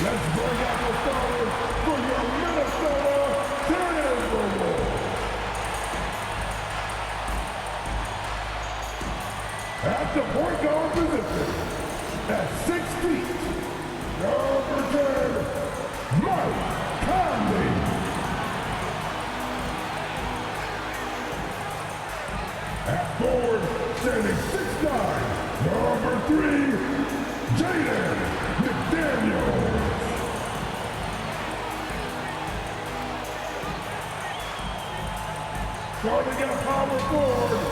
Let's bring out the starters for your Minnesota Timberwolves. At the point guard position, at 6 feet, number 10, Mike Conley. At forward, standing 6'9", number 3, Jaden McDaniels. Starting at power forward,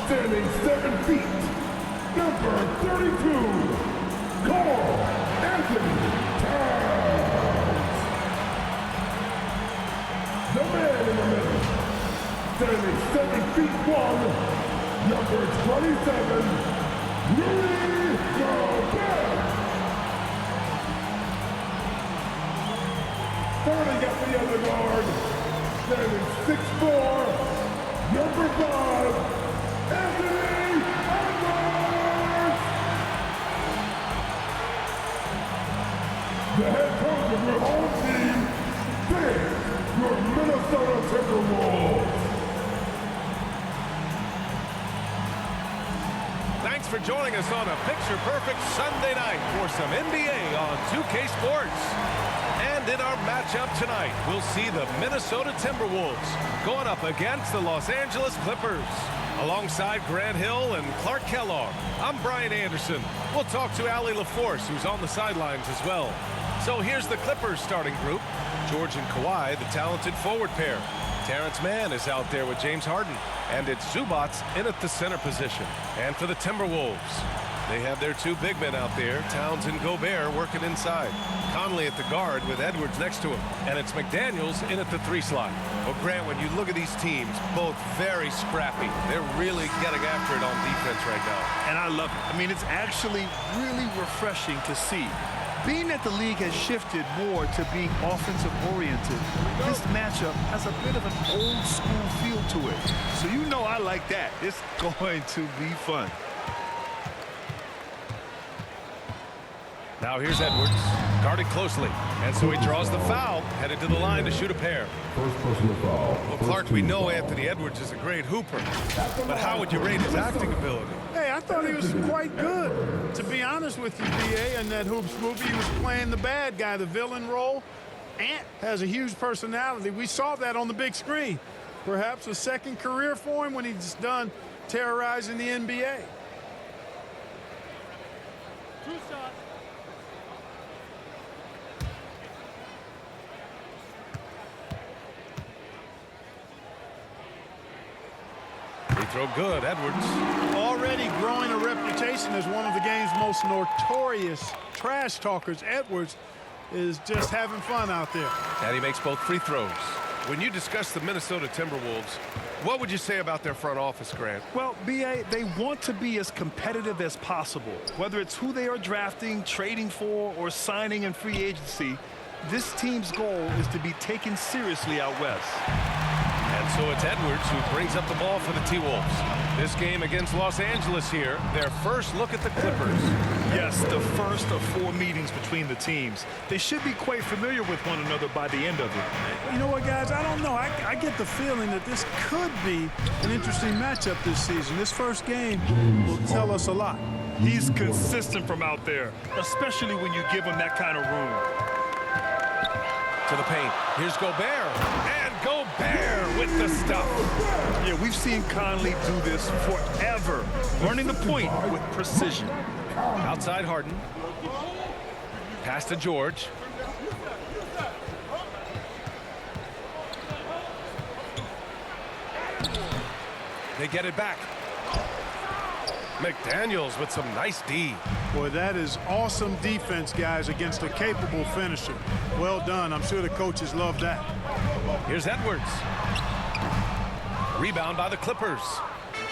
standing 7 feet, number 32, Carl Anthony Towns. The man in the middle, standing 7 feet 1, number 27, Rudy Gobert. Starting at the other guard, standing 6'4", number 5, Anthony Edwards. The head coach of your home team, thanks your Minnesota Timberwolves. Thanks for joining us on a picture-perfect Sunday night for some NBA on 2K Sports. And in our matchup tonight, we'll see the Minnesota Timberwolves going up against the Los Angeles Clippers. Alongside Grant Hill and Clark Kellogg, I'm Brian Anderson. We'll talk to Allie LaForce, who's on the sidelines as well. So here's the Clippers starting group. George and Kawhi, the talented forward pair. Terrence Mann is out there with James Harden. And it's Zubats in at the center position. And for the Timberwolves, they have their 2 big men out there, Towns and Gobert, working inside. Conley at the guard with Edwards next to him. And it's McDaniels in at the 3 slot. Well, Grant, when you look at these teams, both very scrappy. They're really getting after it on defense right now. And I love it. I mean, it's actually really refreshing to see. Being that the league has shifted more to being offensive-oriented, this matchup has a bit of an old-school feel to it. So you know I like that. It's going to be fun. Now here's Edwards, guarded closely. And so he draws the foul, headed to the line to shoot a pair. First personal foul. Well, Clark, we know Anthony Edwards is a great hooper. But how would you rate his acting ability? Hey, I thought he was quite good. To be honest with you, B.A., in that Hoops movie, he was playing the bad guy, the villain role. Ant has a huge personality. We saw that on the big screen. Perhaps a second career for him when he's done terrorizing the NBA. 2 shots. Free throw good, Edwards. Already growing a reputation as one of the game's most notorious trash talkers, Edwards is just having fun out there. And he makes both free throws. When you discuss the Minnesota Timberwolves, what would you say about their front office, Grant? Well, B.A., they want to be as competitive as possible. Whether it's who they are drafting, trading for, or signing in free agency, this team's goal is to be taken seriously out west. And so it's Edwards who brings up the ball for the T-Wolves. This game against Los Angeles here, their first look at the Clippers. Yes, the first of 4 meetings between the teams. They should be quite familiar with one another by the end of it. You know what, guys? I don't know. I get the feeling that this could be an interesting matchup this season. This first game will tell us a lot. He's consistent from out there, especially when you give him that kind of room. To the paint. Here's Gobert. And Gobert with the stuff. Yeah, we've seen Conley do this forever, running the point with precision. Outside Harden. Pass to George. They get it back. McDaniels with some nice D. Boy, that is awesome defense, guys, against a capable finisher. Well done. I'm sure the coaches love that. Here's Edwards. Rebound by the Clippers.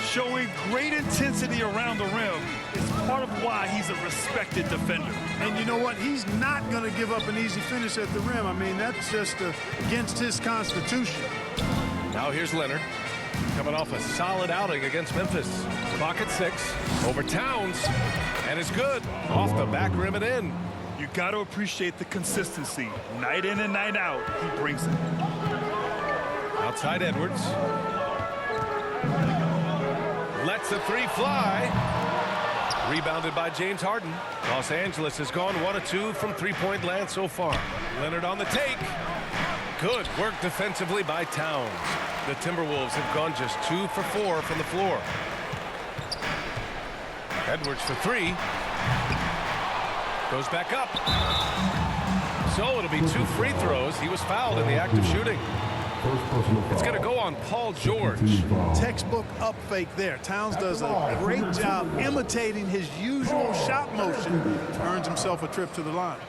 Showing great intensity around the rim is part of why he's a respected defender. And you know what? He's not going to give up an easy finish at the rim. I mean, that's just against his constitution. Now here's Leonard. Coming off a solid outing against Memphis. Clock at 6. Over Towns. And it's good. Off the back rim and in. You got to appreciate the consistency. Night in and night out, he brings it. Outside Edwards. Lets the three fly. Rebounded by James Harden. Los Angeles has gone 1 of 2 from three-point land so far. Leonard on the take. Good work defensively by Towns. The Timberwolves have gone just 2 for 4 from the floor. Edwards for 3. Goes back up. So it'll be 2 free throws. He was fouled in the act of shooting. It's going to go on Paul George. Textbook up fake there. Towns does a great job imitating his usual shot motion. Earns himself a trip to the line.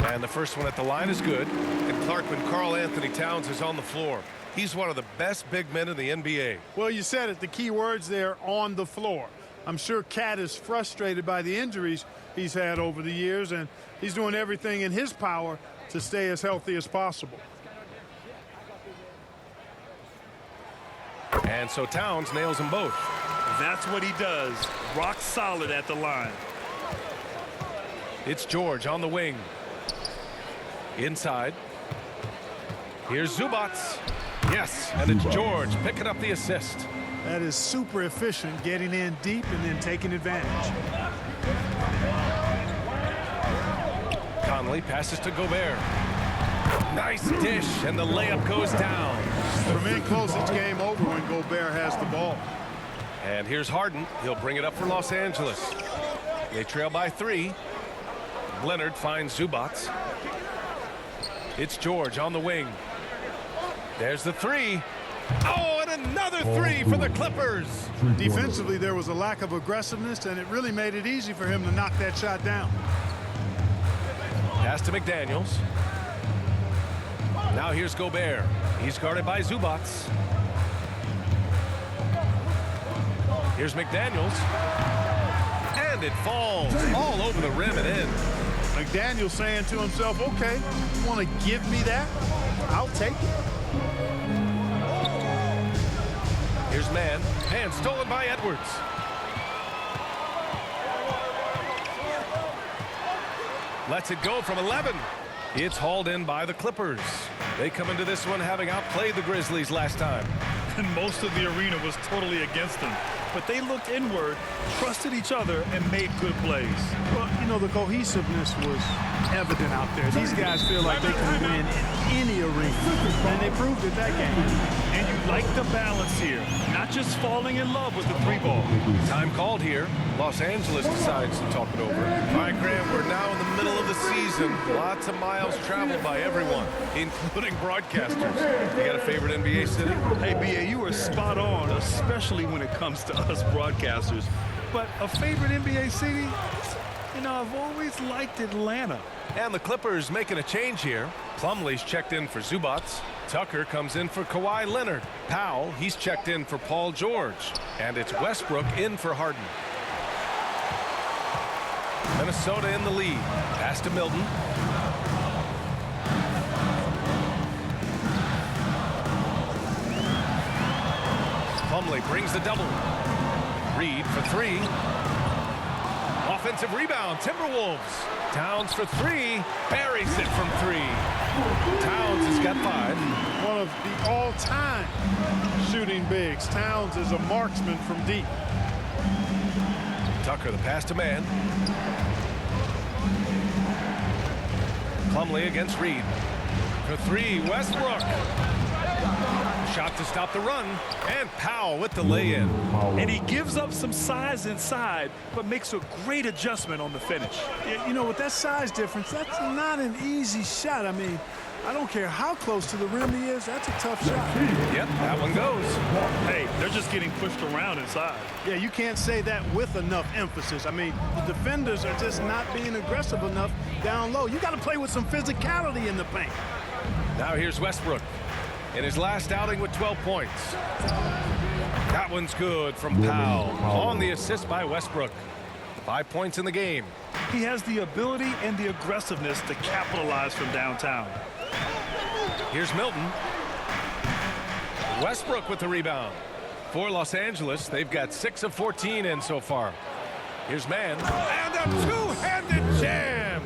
And the first one at the line is good. And Clark, when Karl Anthony Towns is on the floor, he's one of the best big men in the NBA. Well, you said it. The key words there, on the floor. I'm sure Cat is frustrated by the injuries he's had over the years, and he's doing everything in his power to stay as healthy as possible. And so Towns nails them both. That's what he does. Rock solid at the line. It's George on the wing. Inside. Here's Zubats. Yes, and it's George picking up the assist. That is super efficient, getting in deep and then taking advantage. Conley passes to Gobert. Nice dish, and the layup goes down. From in close, it's game over when Gobert has the ball. And here's Harden. He'll bring it up for Los Angeles. They trail by 3. Leonard finds Zubats. It's George on the wing. There's the 3. Oh, and another 3 for the Clippers. Defensively, there was a lack of aggressiveness, and it really made it easy for him to knock that shot down. Pass to McDaniels. Now here's Gobert. He's guarded by Zubats. Here's McDaniels. And it falls all over the rim and in. McDaniel saying to himself, okay, you want to give me that? I'll take it. Here's Mann. Mann stolen by Edwards. Lets it go from 11. It's hauled in by the Clippers. They come into this one having outplayed the Grizzlies last time. And most of the arena was totally against them. But they looked inward, trusted each other, and made good plays. Well, you know, the cohesiveness was evident out there. These guys feel like they can win in any arena, and they proved it that game. And you like the balance here, not just falling in love with the 3-ball. Time called here. Los Angeles decides to talk it over. All right, Graham, we're now in the middle of the season. Lots of miles traveled by everyone, including broadcasters. You got a favorite NBA city? Hey, B.A., you are spot on, especially when it comes to us broadcasters. But a favorite NBA city? You know, I've always liked Atlanta. And the Clippers making a change here. Plumlee's checked in for Zubats. Tucker comes in for Kawhi Leonard. Powell, he's checked in for Paul George. And it's Westbrook in for Harden. Minnesota in the lead. Pass to Milton. Plumlee brings the double. Reed for 3. Offensive rebound, Timberwolves. Towns for 3. Buries it from 3. Towns has got 5. One of the all-time shooting bigs. Towns is a marksman from deep. Tucker, the pass to Mann. Plumlee against Reed. For 3, Westbrook. Shot to stop the run, and Powell with the lay-in. And he gives up some size inside, but makes a great adjustment on the finish. You know, with that size difference, that's not an easy shot. I mean, I don't care how close to the rim he is, that's a tough shot. Yep, that one goes. Hey, they're just getting pushed around inside. Yeah, you can't say that with enough emphasis. I mean, the defenders are just not being aggressive enough down low. You got to play with some physicality in the paint. Now here's Westbrook in his last outing with 12 points. That one's good from Powell on the assist by Westbrook. 5 points in the game. He has the ability and the aggressiveness to capitalize from downtown. Here's Milton. Westbrook with the rebound. For Los Angeles, they've got 6 of 14 in so far. Here's Mann. And a two-handed jam.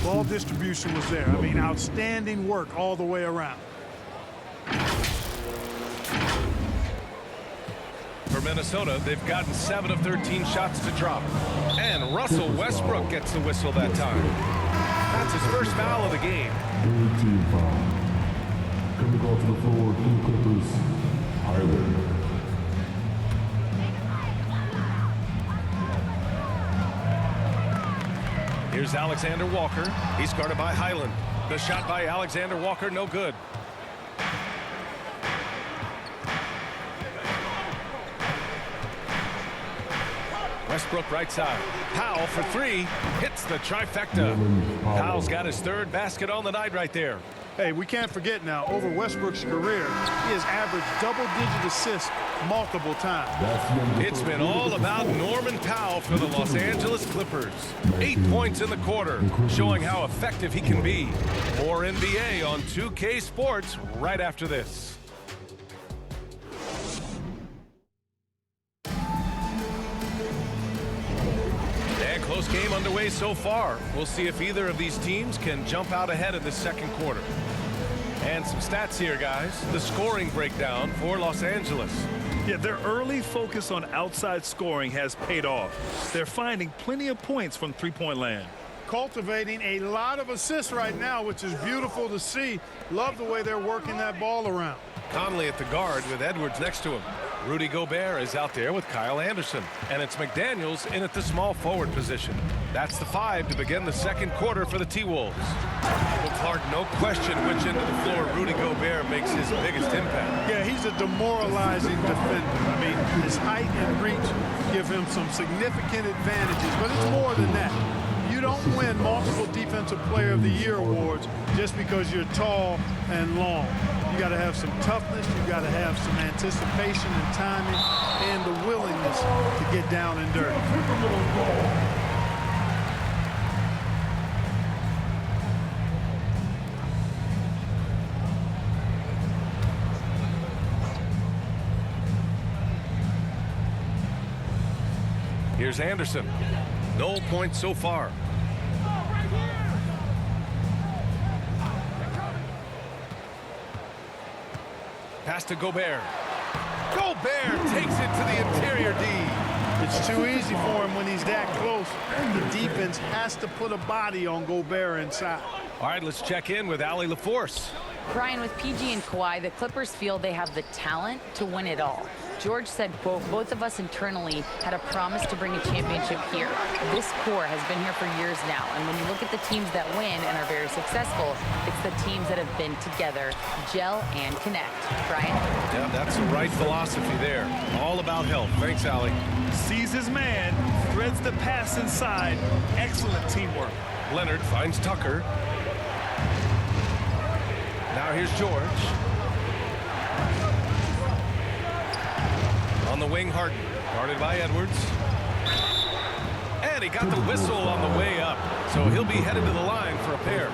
Ball distribution was there. I mean, outstanding work all the way around. For Minnesota, they've gotten 7 of 13 shots to drop. And Russell Westbrook gets the whistle that time. That's his first foul of the game. Team foul. Coming off the floor, for the Clippers, Highland. Here's Alexander Walker. He's guarded by Highland. The shot by Alexander Walker, no good. Westbrook right side. Powell for 3. Hits the trifecta. Powell's got his 3rd basket on the night right there. Hey, we can't forget now, over Westbrook's career, he has averaged double-digit assists multiple times. It's been all about Norman Powell for the Los Angeles Clippers. 8 points in the quarter, showing how effective he can be. More NBA on 2K Sports right after this. And close game underway so far. We'll see if either of these teams can jump out ahead in the second quarter. And some stats here, guys. The scoring breakdown for Los Angeles. Yeah, their early focus on outside scoring has paid off. They're finding plenty of points from three-point land. Cultivating a lot of assists right now, which is beautiful to see. Love the way they're working that ball around. Conley at the guard with Edwards next to him. Rudy Gobert is out there with Kyle Anderson. And it's McDaniels in at the small forward position. That's the 5 to begin the second quarter for the T-Wolves. Well, Clark, no question which end of the floor Rudy Gobert makes his biggest impact. Yeah, he's a demoralizing defender. I mean, his height and reach give him some significant advantages, but it's more than that. You don't win multiple Defensive Player of the Year awards just because you're tall and long. You got to have some toughness, you got to have some anticipation and timing, and the willingness to get down and dirty. Here's Anderson. No points so far. Pass to Gobert. Gobert takes it to the interior D. It's too easy for him when he's that close. The defense has to put a body on Gobert inside. All right, let's check in with Allie LaForce. Brian, with PG and Kawhi, the Clippers feel they have the talent to win it all. George said, quote, both of us internally had a promise to bring a championship here. This core has been here for years now, and when you look at the teams that win and are very successful, it's the teams that have been together, gel and connect. Brian? Yeah, that's the right philosophy there. All about health. Thanks, Allie. Sees his man, threads the pass inside. Excellent teamwork. Leonard finds Tucker. Now here's George. On the wing, Harden. Guarded by Edwards. And he got the whistle on the way up. So he'll be headed to the line for a pair.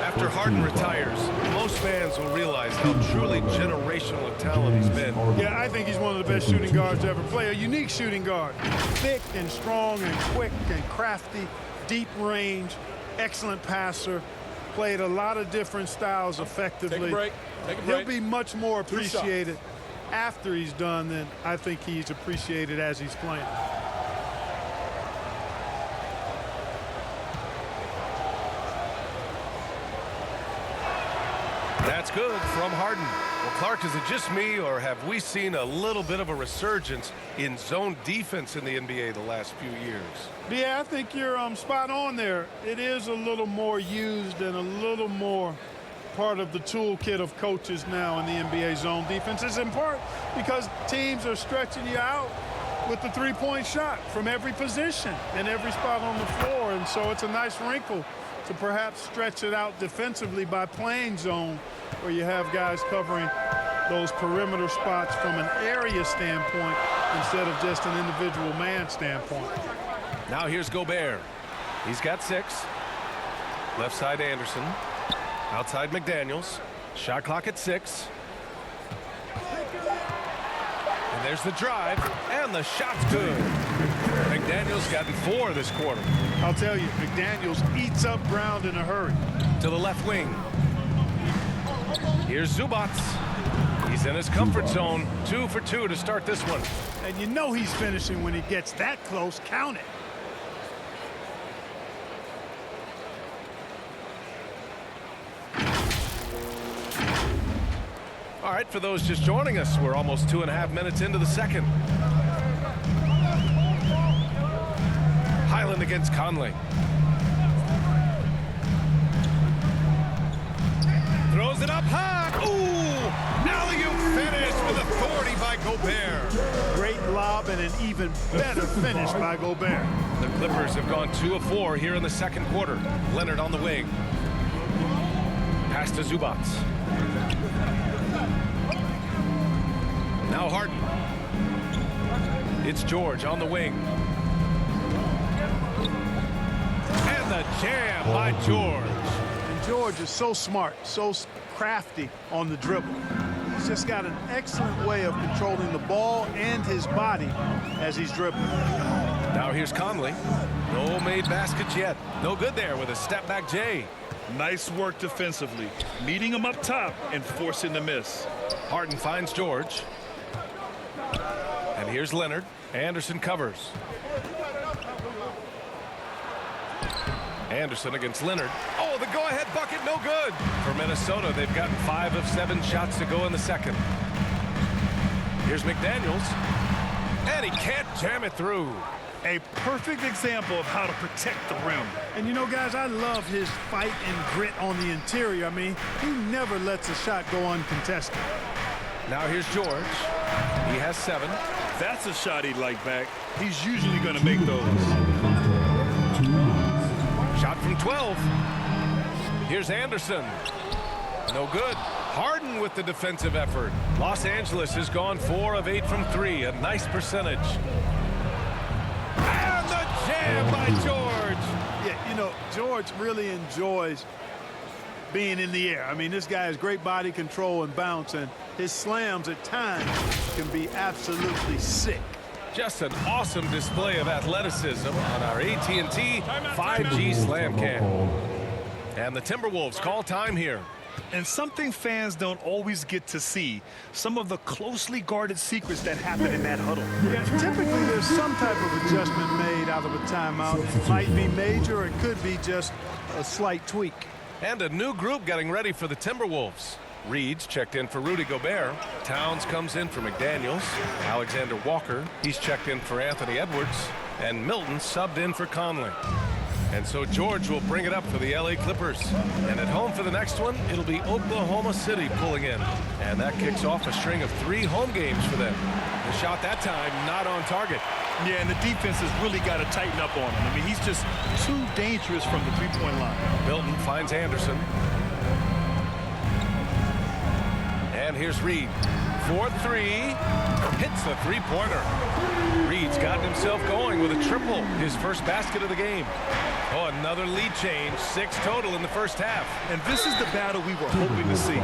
After Harden retires, most fans will realize how truly generational a talent he's been. Yeah, I think he's one of the best shooting guards to ever play. A unique shooting guard. Thick and strong and quick and crafty. Deep range. Excellent passer. Played a lot of different styles effectively. Take a break. Take a break. He'll be much more appreciated after he's done than I think he's appreciated as he's playing. That's good from Harden. Well, Clark, is it just me, or have we seen a little bit of a resurgence in zone defense in the NBA the last few years? Yeah, I think you're spot on there. It is a little more used and a little more part of the toolkit of coaches now in the NBA zone defenses, in part because teams are stretching you out with the three-point shot from every position and every spot on the floor. And so it's a nice wrinkle to perhaps stretch it out defensively by playing zone, where you have guys covering those perimeter spots from an area standpoint instead of just an individual man standpoint. Now here's Gobert. He's got 6. Left side Anderson. Outside McDaniels. Shot clock at 6. And there's the drive, and the shot's good. McDaniels gotten 4 this quarter. I'll tell you, McDaniels eats up ground in a hurry. To the left wing. Here's Zubac. He's in his comfort zone. 2 for 2 to start this one. And you know he's finishing when he gets that close. Count it. All right, for those just joining us, we're almost 2.5 minutes into the second. Highland against Conley. Throws it up high. Ooh! Alley-oop finish with authority by Gobert. Great lob and an even better finish by Gobert. The Clippers have gone 2 of 4 here in the second quarter. Leonard on the wing. Pass to Zubac. Now Harden. It's George on the wing. And the jam by George. And George is so smart, so crafty on the dribble. He's just got an excellent way of controlling the ball and his body as he's dribbling. Now here's Conley. No made baskets yet. No good there with a step back J. Nice work defensively, meeting him up top and forcing the miss. Harden finds George. And here's Leonard. Anderson covers. Anderson against Leonard. Oh, the go-ahead bucket, no good. For Minnesota, they've gotten 5 of 7 shots to go in the second. Here's McDaniels. And he can't jam it through. A perfect example of how to protect the rim. And you know, guys, I love his fight and grit on the interior. I mean, he never lets a shot go uncontested. Now here's George. He has 7. That's a shot he'd like back. He's usually going to make those. Shot from 12. Here's Anderson. No good. Harden with the defensive effort. Los Angeles has gone 4 of 8 from 3. A nice percentage. And the jam by George. Yeah, you know, George really enjoys being in the air. I mean, this guy has great body control and bounce, and his slams at times can be absolutely sick. Just an awesome display of athleticism on our AT&T 5G Slam Cam. And the Timberwolves call time here. And something fans don't always get to see, some of the closely guarded secrets that happen in that huddle. Yeah, typically there's some type of adjustment made out of a timeout. It might be major, or it could be just a slight tweak. And a new group getting ready for the Timberwolves. Reed's checked in for Rudy Gobert. Towns comes in for McDaniels. Alexander Walker, he's checked in for Anthony Edwards. And Milton subbed in for Conley. And so George will bring it up for the LA Clippers. And at home for the next one, it'll be Oklahoma City pulling in. And that kicks off a string of 3 home games for them. The shot that time not on target. Yeah, and the defense has really got to tighten up on him. I mean, he's just too dangerous from the three-point line. Milton finds Anderson. And here's Reed. 4-3. Hits the three-pointer. Reed's gotten himself going with a triple. His first basket of the game. Oh, another lead change. 6 total in the first half. And this is the battle we were hoping to see.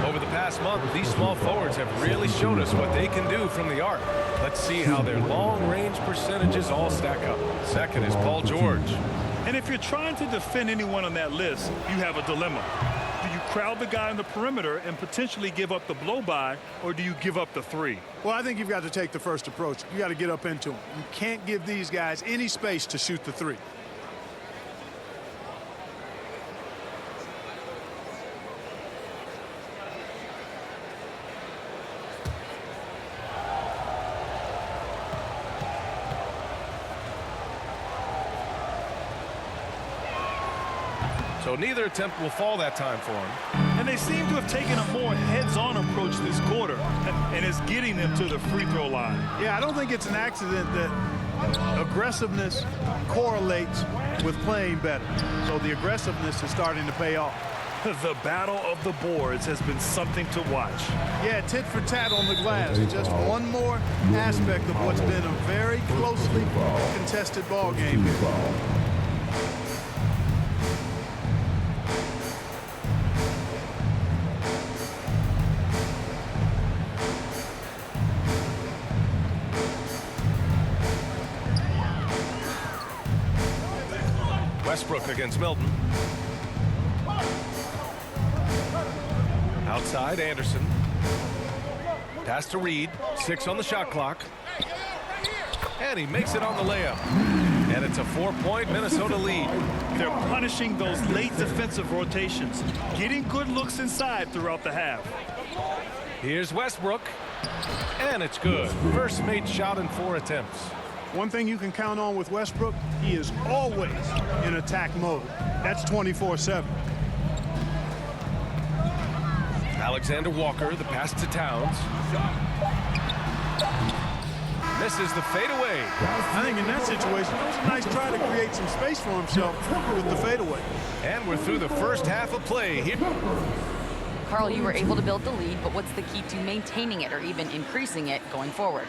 Over the past month, these small forwards have really showed us what they can do from the arc. Let's see how their long-range percentages all stack up. Second is Paul George. And if you're trying to defend anyone on that list, you have a dilemma. Do you crowd the guy on the perimeter and potentially give up the blow-by, or do you give up the 3? Well, I think you've got to take the first approach. You got to get up into them. You can't give these guys any space to shoot the 3. So neither attempt will fall that time for him. And they seem to have taken a more heads-on approach this quarter, and it's getting them to the free throw line. Yeah, I don't think it's an accident that aggressiveness correlates with playing better. So the aggressiveness is starting to pay off. The battle of the boards has been something to watch. Yeah, tit for tat on the glass. Just one more aspect of what's been a very closely contested ball game here. Westbrook against Milton. Outside, Anderson. Pass to Reed. 6 on the shot clock. And he makes it on the layup. And it's a 4-point Minnesota lead. They're punishing those late defensive rotations, getting good looks inside throughout the half. Here's Westbrook. And it's good. First made shot in 4 attempts. One thing you can count on with Westbrook, he is always in attack mode. That's 24/7. Alexander Walker, the pass to Towns. Misses the fadeaway. I think in that situation, it was a nice try to create some space for himself with the fadeaway. And we're through the first half of play here. Carl, you were able to build the lead, but what's the key to maintaining it or even increasing it going forward?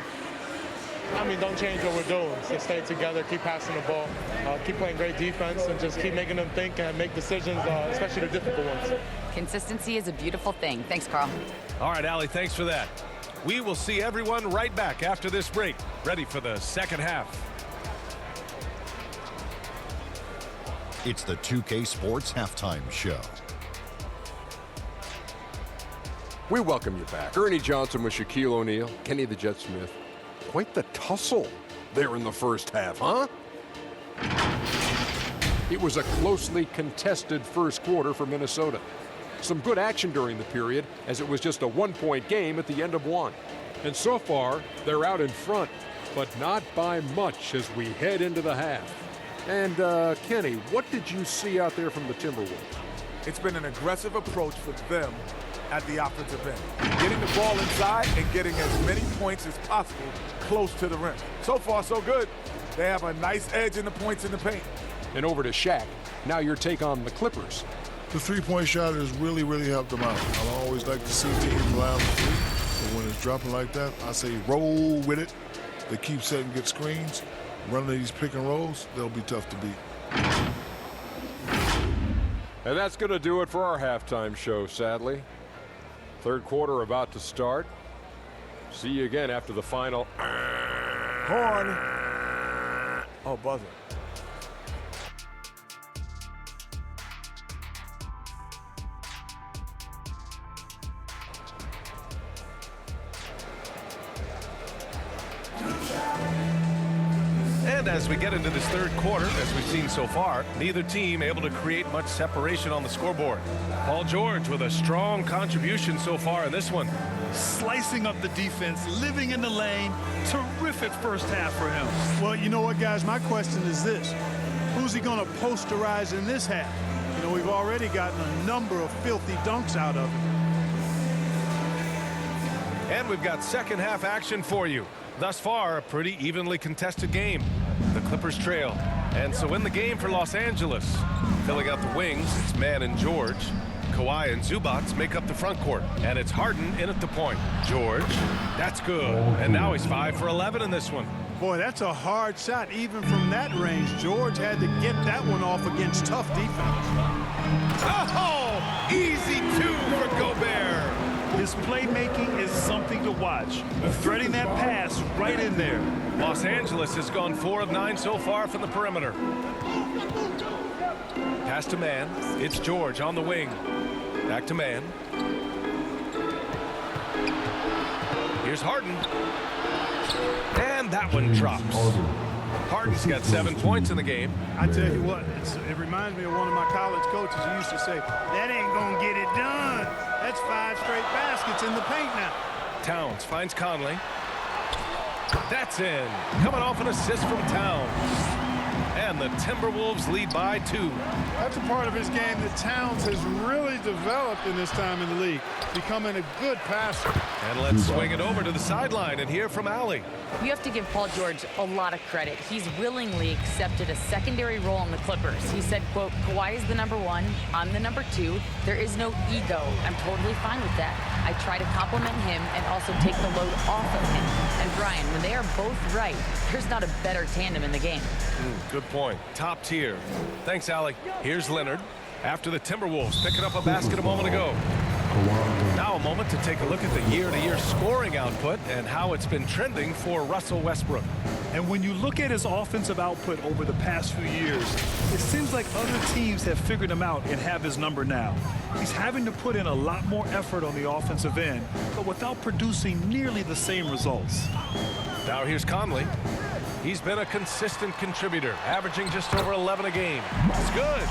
I mean, don't change what we're doing. Just stay together, keep passing the ball, keep playing great defense, and just keep making them think and make decisions, especially the difficult ones. Consistency is a beautiful thing. Thanks, Carl. All right, Allie, thanks for that. We will see everyone right back after this break, ready for the second half. It's the 2K Sports Halftime Show. We welcome you back. Ernie Johnson with Shaquille O'Neal, Kenny the Jet Smith. Quite the tussle there in the first half, huh? It was a closely contested first quarter for Minnesota. Some good action during the period, as it was just a one-point game at the end of one. And so far, they're out in front, but not by much as we head into the half. And, Kenny, what did you see out there from the Timberwolves? It's been an aggressive approach for them at the offensive end. Getting the ball inside and getting as many points as possible close to the rim. So far, so good. They have a nice edge in the points in the paint. And over to Shaq. Now your take on the Clippers. The three-point shot has really, really helped them out. I always like to see teams rely on the three, but when it's dropping like that, I say roll with it. They keep setting good screens. Running these pick and rolls, they'll be tough to beat. And that's going to do it for our halftime show, sadly. Third quarter about to start. See you again after the final. Horn. Oh, buzzer. And as we get into this third quarter, as we've seen so far, neither team able to create much separation on the scoreboard. Paul George with a strong contribution so far in this one. Slicing up the defense, living in the lane. Terrific first half for him. Well, you know what, guys? My question is this. Who's he going to posterize in this half? You know, we've already gotten a number of filthy dunks out of him. And we've got second half action for you. Thus far, a pretty evenly contested game. The Clippers trail. And so in the game for Los Angeles, filling out the wings, it's Mann and George. Kawhi and Zubac make up the front court. And it's Harden in at the point. George, that's good. And now he's 5 for 11 in this one. Boy, that's a hard shot. Even from that range, George had to get that one off against tough defense. Oh, easy 2 for Gobert. His playmaking is something to watch. Threading that pass right in there. Los Angeles has gone 4 of 9 so far from the perimeter. Pass to Mann. It's George on the wing. Back to Mann. Here's Harden. And that one drops. Harden's got 7 points in the game. I tell you what, it reminds me of one of my college coaches who used to say, that ain't gonna get it done. That's 5 straight baskets in the paint now. Towns finds Conley. That's in. Coming off an assist from Towns. And the Timberwolves lead by 2. That's a part of his game that Towns has really developed in his time in the league, becoming a good passer. And let's swing it over to the sideline and hear from Allie. You have to give Paul George a lot of credit. He's willingly accepted a secondary role in the Clippers. He said, quote, Kawhi is the #1, I'm the #2. There is no ego. I'm totally fine with that. I try to compliment him and also take the load off of him. And Brian, when they are both right, there's not a better tandem in the game. Good point. Top tier. Thanks, Allie. Here's Leonard. After the Timberwolves picking up a basket a moment ago. Now a moment to take a look at the year-to-year scoring output and how it's been trending for Russell Westbrook. And when you look at his offensive output over the past few years, it seems like other teams have figured him out and have his number now. He's having to put in a lot more effort on the offensive end, but without producing nearly the same results. Now here's Conley. He's been a consistent contributor, averaging just over 11 a game. It's good.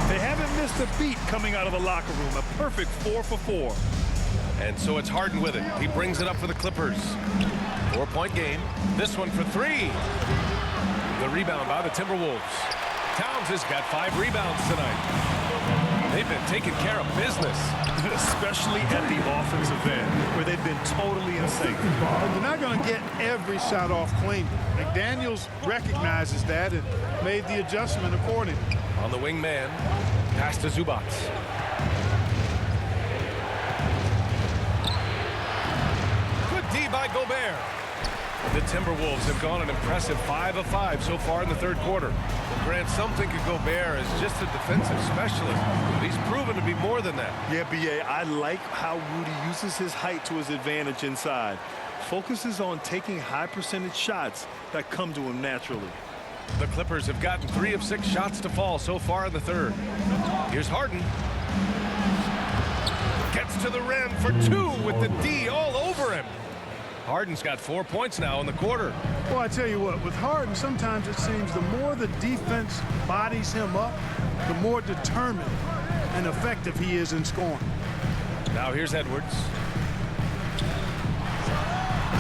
They haven't missed a beat coming out of the locker room. A perfect 4 for 4. And so it's Harden with it. He brings it up for the Clippers. 4-point game. This one for 3. The rebound by the Timberwolves. Towns has got 5 rebounds tonight. They've been taking care of business. Especially at the offensive end, where they've been totally in sync. They're not going to get every shot off clean. McDaniels recognizes that and made the adjustment accordingly. On the wing man, pass to Zubac. Good D by Gobert. The Timberwolves have gone an impressive 5 of 5 so far in the third quarter. Grant, some think of Gobert as just a defensive specialist, but he's proven to be more than that. Yeah, B.A., I like how Rudy uses his height to his advantage inside. Focuses on taking high percentage shots that come to him naturally. The Clippers have gotten 3 of 6 shots to fall so far in the third. Here's Harden. Gets to the rim for 2 with the D all over him. Harden's got 4 points now in the quarter. Well, I tell you what, with Harden, sometimes it seems the more the defense bodies him up, the more determined and effective he is in scoring. Now here's Edwards.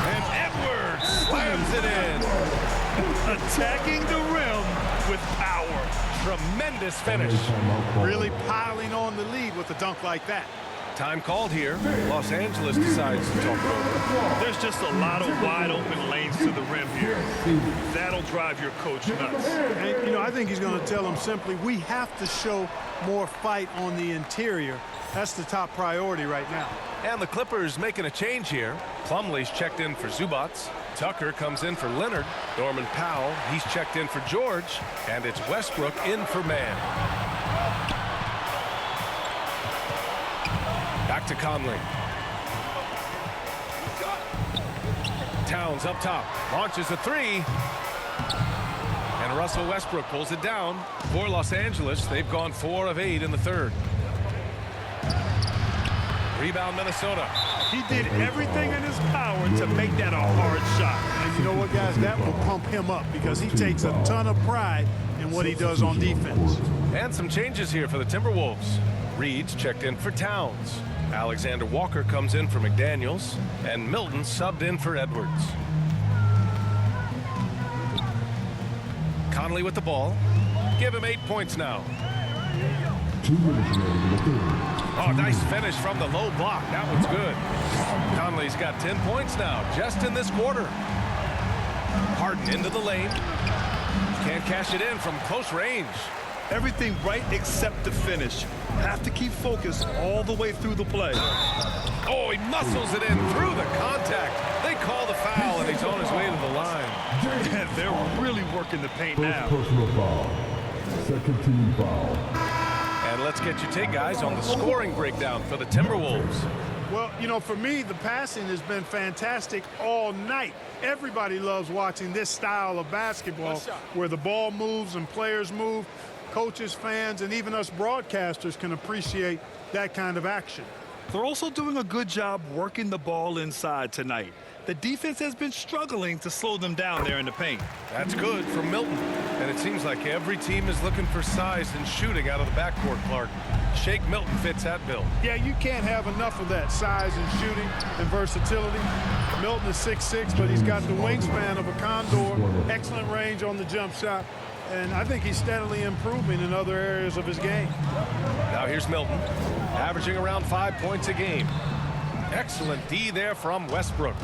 And Edwards slams it in. Attacking the rim with power. Tremendous finish. Really piling on the lead with a dunk like that. Time called here. Los Angeles decides to talk over. There's just a lot of wide open lanes to the rim here. That'll drive your coach nuts. And, you know, I think he's going to tell them simply, we have to show more fight on the interior. That's the top priority right now. And the Clippers making a change here. Plumlee's checked in for Zubac. Tucker comes in for Leonard. Norman Powell, he's checked in for George. And it's Westbrook in for Man. Back to Conley. Towns up top. Launches a 3. And Russell Westbrook pulls it down. For Los Angeles, they've gone 4 of 8 in the third. Rebound Minnesota. He did everything in his power to make that a hard shot. And you know what, guys? That will pump him up because he takes a ton of pride in what he does on defense. And some changes here for the Timberwolves. Reed's checked in for Towns. Alexander Walker comes in for McDaniels. And Milton subbed in for Edwards. Conley with the ball. Give him 8 points now. Oh, nice finish from the low block. That one's good. Conley's got 10 points now, just in this quarter. Harden into the lane. Can't cash it in from close range. Everything right except the finish. Have to keep focused all the way through the play. Oh, he muscles it in through the contact. They call the foul, and he's on his way to the line. They're really working the paint now. Personal foul. Second team foul. And let's get your take, guys, on the scoring breakdown for the Timberwolves. Well, you know, for me, the passing has been fantastic all night. Everybody loves watching this style of basketball where the ball moves and players move. Coaches, fans, and even us broadcasters can appreciate that kind of action. They're also doing a good job working the ball inside tonight. The defense has been struggling to slow them down there in the paint. That's good from Milton. And it seems like every team is looking for size and shooting out of the backcourt, Clark. Shake Milton fits that bill. Yeah, you can't have enough of that size and shooting and versatility. Milton is 6'6", but he's got the wingspan of a condor. Excellent range on the jump shot. and I think he's steadily improving in other areas of his game. Now here's Milton, averaging around 5 points a game. Excellent D there from Westbrook,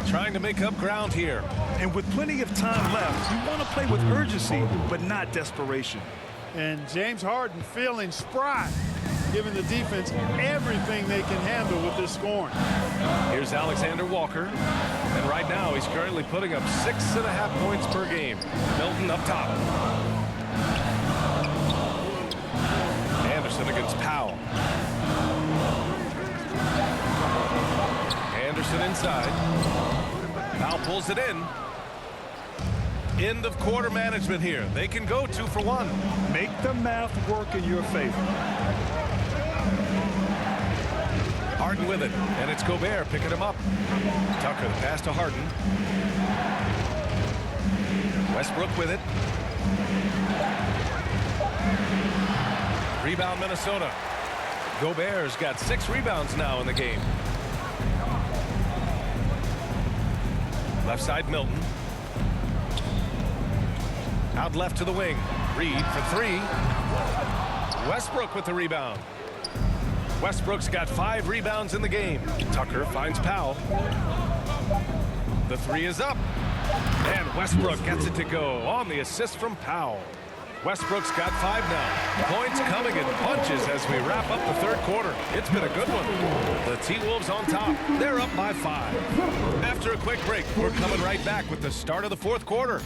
trying to make up ground here. And with plenty of time left, you want to play with urgency, but not desperation. And James Harden feeling spry, giving the defense everything they can handle with this scoring. Here's Alexander Walker, and right now he's currently putting up 6.5 points per game. Milton up top. Anderson against Powell. Anderson inside. Powell pulls it in. End of quarter management here. They can go 2 for 1. Make the math work in your favor. Harden with it, and it's Gobert picking him up. Tucker the pass to Harden. Westbrook with it. Rebound Minnesota. Gobert's got 6 rebounds now in the game. Left side Milton. Out left to the wing. Reed for 3. Westbrook with the rebound. Westbrook's got 5 rebounds in the game. Tucker finds Powell. The 3 is up. And Westbrook gets it to go on the assist from Powell. Westbrook's got 5 now. Points coming in bunches as we wrap up the third quarter. It's been a good one. The T-Wolves on top. They're up by 5. After a quick break, we're coming right back with the start of the fourth quarter.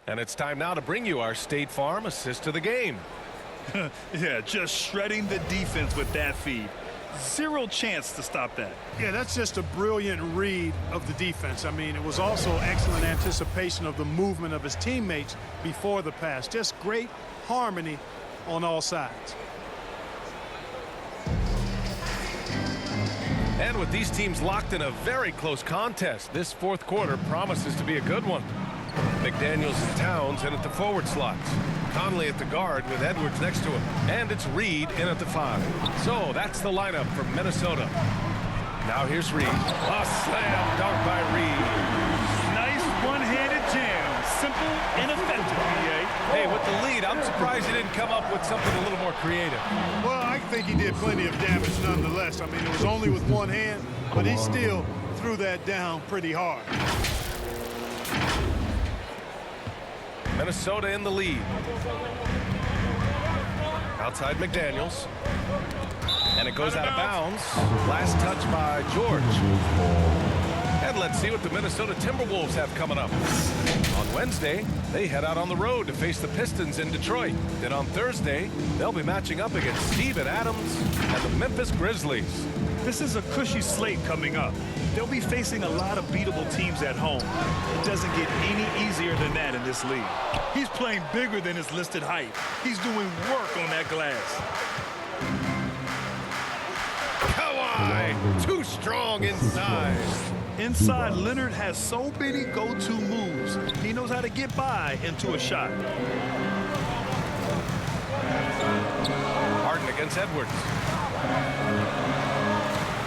And it's time now to bring you our State Farm assist of the game. Yeah, just shredding the defense with that feed. 0 chance to stop that. Yeah, that's just a brilliant read of the defense. I mean, it was also excellent anticipation of the movement of his teammates before the pass. Just great harmony on all sides. And with these teams locked in a very close contest, this fourth quarter promises to be a good one. McDaniels and Towns in at the forward slots. Conley at the guard with Edwards next to him. And it's Reed in at the 5. So that's the lineup for Minnesota. Now here's Reed. A slam dunk by Reed. Nice one-handed jam. Simple and effective, BA. Hey, with the lead, I'm surprised he didn't come up with something a little more creative. Well, I think he did plenty of damage nonetheless. I mean, it was only with one hand, but he still threw that down pretty hard. Minnesota in the lead. Outside McDaniels. And it goes out of bounds. Last touch by George. And let's see what the Minnesota Timberwolves have coming up. On Wednesday, they head out on the road to face the Pistons in Detroit. Then on Thursday, they'll be matching up against Steven Adams and the Memphis Grizzlies. This is a cushy slate coming up. They'll be facing a lot of beatable teams at home. It doesn't get any easier than that in this league. He's playing bigger than his listed height. He's doing work on that glass. Kawhi, too strong inside. Inside, Leonard has so many go-to moves. He knows how to get by into a shot. Harden against Edwards.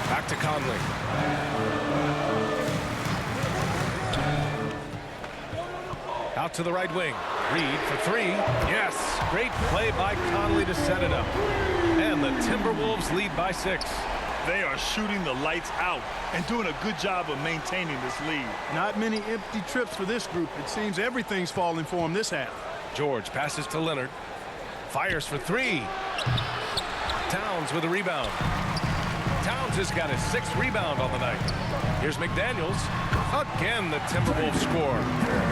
Back to Conley. Out to the right wing. Reed for 3. Yes, great play by Conley to set it up. And the Timberwolves lead by 6. They are shooting the lights out and doing a good job of maintaining this lead. Not many empty trips for this group. It seems everything's falling for him this half. George passes to Leonard. Fires for 3. Towns with a rebound. Towns has got his 6th rebound on the night. Here's McDaniels. Again, the Timberwolves score.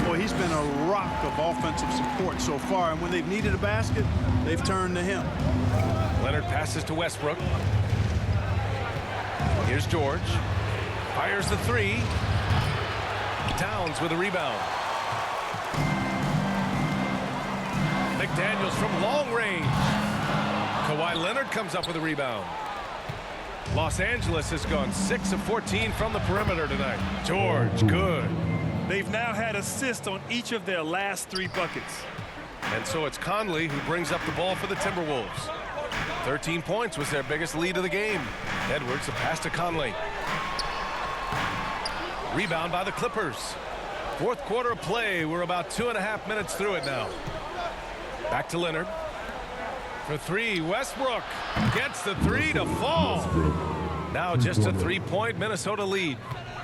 Boy, he's been a rock of offensive support so far, and when they've needed a basket, they've turned to him. Leonard passes to Westbrook. Here's George. Fires the 3. Towns with a rebound. McDaniels from long range. Kawhi Leonard comes up with a rebound. Los Angeles has gone 6 of 14 from the perimeter tonight. George, good. They've now had assists on each of their last 3 buckets. And so it's Conley who brings up the ball for the Timberwolves. 13 points was their biggest lead of the game. Edwards, a pass to Conley. Rebound by the Clippers. Fourth quarter of play. We're about 2.5 minutes through it now. Back to Leonard. For three, Westbrook gets the three to fall. Now just a 3-point Minnesota lead.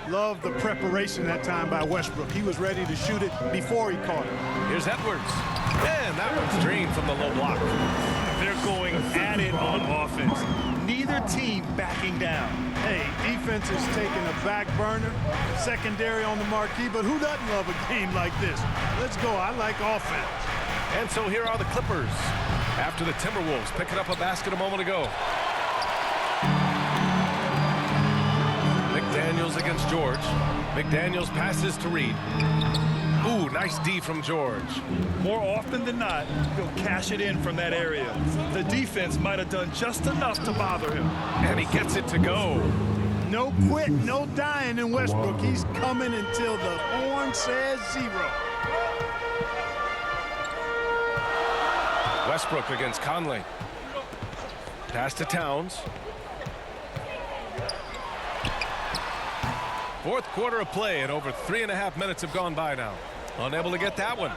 Love the preparation that time by Westbrook. He was ready to shoot it before he caught it. Here's Edwards. And that one's drained from the low block. They're going at it on offense. Neither team backing down. Hey, defense is taking a back burner, secondary on the marquee, but who doesn't love a game like this? Let's go. I like offense. And so here are the Clippers after the Timberwolves picking up a basket a moment ago. McDaniels against George. McDaniels passes to Reed. Ooh, nice D from George. More often than not, he'll cash it in from that area. The defense might have done just enough to bother him. And he gets it to go. No quit, no dying in Westbrook. He's coming until the horn says 0. Westbrook against Conley. Pass to Towns. Fourth quarter of play, and over 3.5 minutes have gone by now. Unable to get that one.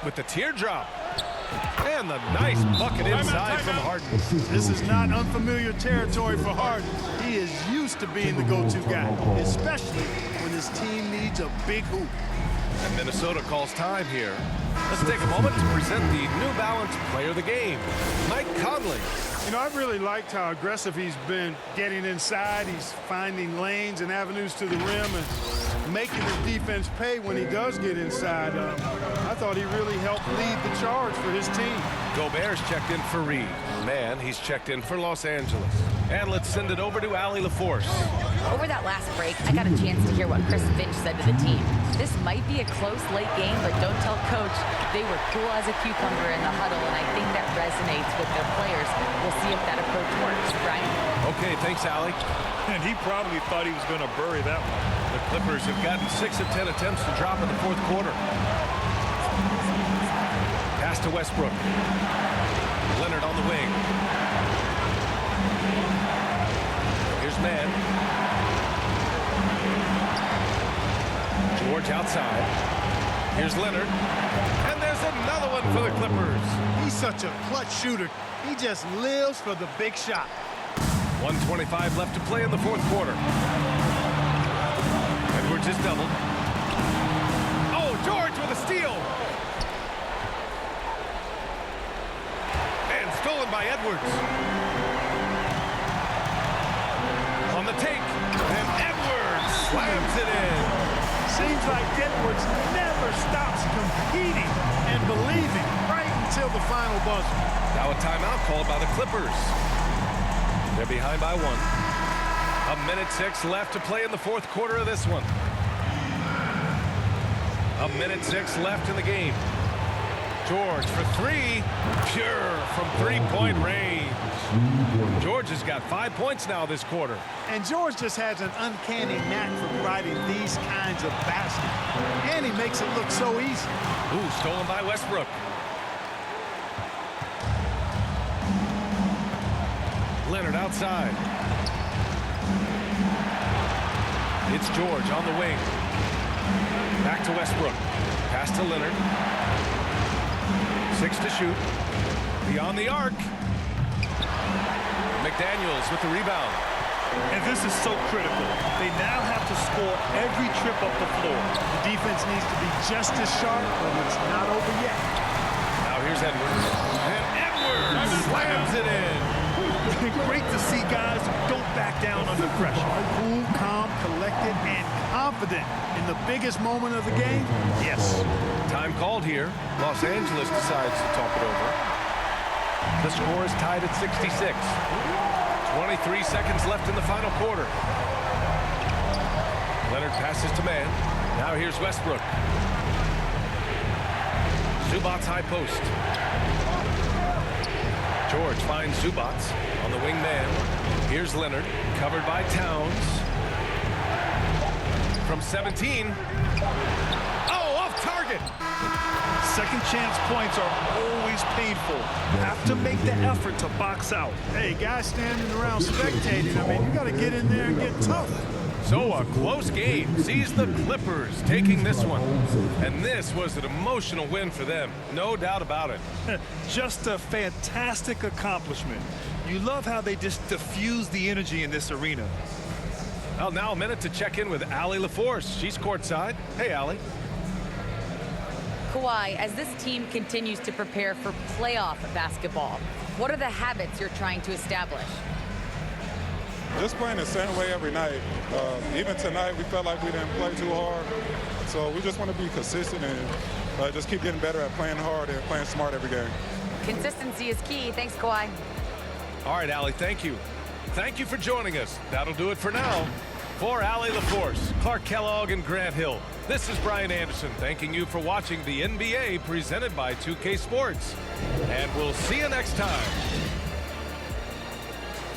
With the teardrop. And the nice bucket inside from Harden. This is not unfamiliar territory for Harden. He is used to being the go-to guy, especially when his team needs a big hoop. And Minnesota calls time here. Let's take a moment to present the New Balance Player of the Game, Mike Conley. You know, I've really liked how aggressive he's been getting inside. He's finding lanes and avenues to the rim and making his defense pay when he does get inside. I thought he really helped lead the charge for his team. Gobert's checked in for Reed. Man, he's checked in for Los Angeles. And let's send it over to Allie LaForce. Over that last break, I got a chance to hear what Chris Finch said to the team. This might be a close late game, but don't tell Coach. They were cool as a cucumber in the huddle, and I think that resonates with their players. We'll see if that approach works. Brian? Okay, thanks, Allie. And he probably thought he was going to bury that one. The Clippers have gotten 6 of 10 attempts to drop in the fourth quarter. Pass to Westbrook. Leonard on the wing. Here's Mann. George outside. Here's Leonard. And there's another one for the Clippers. He's such a clutch shooter. He just lives for the big shot. 1:25 left to play in the fourth quarter. Edwards is doubled. Oh, George with a steal. And stolen by Edwards. On the take. And Edwards slams it in. Seems like Edwards never stops competing and believing right until the final buzzer. Now a timeout called by the Clippers. They're behind by 1. 1:06 left to play in the fourth quarter of this one. 1:06 left in the game. George for 3. Pure from 3-point range. George has got 5 points now this quarter. And George just has an uncanny knack for providing these kinds of baskets. And he makes it look so easy. Ooh, stolen by Westbrook. Leonard outside. It's George on the wing. Back to Westbrook. Pass to Leonard. 6 to shoot. Beyond the arc. McDaniels with the rebound. And this is so critical. They now have to score every trip up the floor. The defense needs to be just as sharp, but it's not over yet. Now here's Edwards. And Edwards slams it in. Great to see guys who don't back down under pressure. Cool, calm, collected, and confident in the biggest moment of the game. Yes. Time called here. Los Angeles decides to talk it over. The score is tied at 66. 23 seconds left in the final quarter. Leonard passes to Mann. Now here's Westbrook. Zubac's high post. George finds Zubac's on the wing man. Here's Leonard, covered by Towns. From 17. Oh, off target. Second chance points are always painful. Have to make the effort to box out. Hey, guys standing around spectating, I mean, you got to get in there and get tough. So a close game sees the Clippers taking this one. And this was an emotional win for them. No doubt about it. Just a fantastic accomplishment. You love how they just diffuse the energy in this arena. Well, now a minute to check in with Allie LaForce. She's courtside. Hey, Allie. Kawhi, as this team continues to prepare for playoff basketball, what are the habits you're trying to establish? Just playing the same way every night. Even tonight, we felt like we didn't play too hard. So we just want to be consistent and just keep getting better at playing hard and playing smart every game. Consistency is key. Thanks, Kawhi. All right, Allie, thank you. Thank you for joining us. That'll do it for now. For Allie LaForce, Clark Kellogg, and Grant Hill, this is Brian Anderson thanking you for watching the NBA presented by 2K Sports. And we'll see you next time.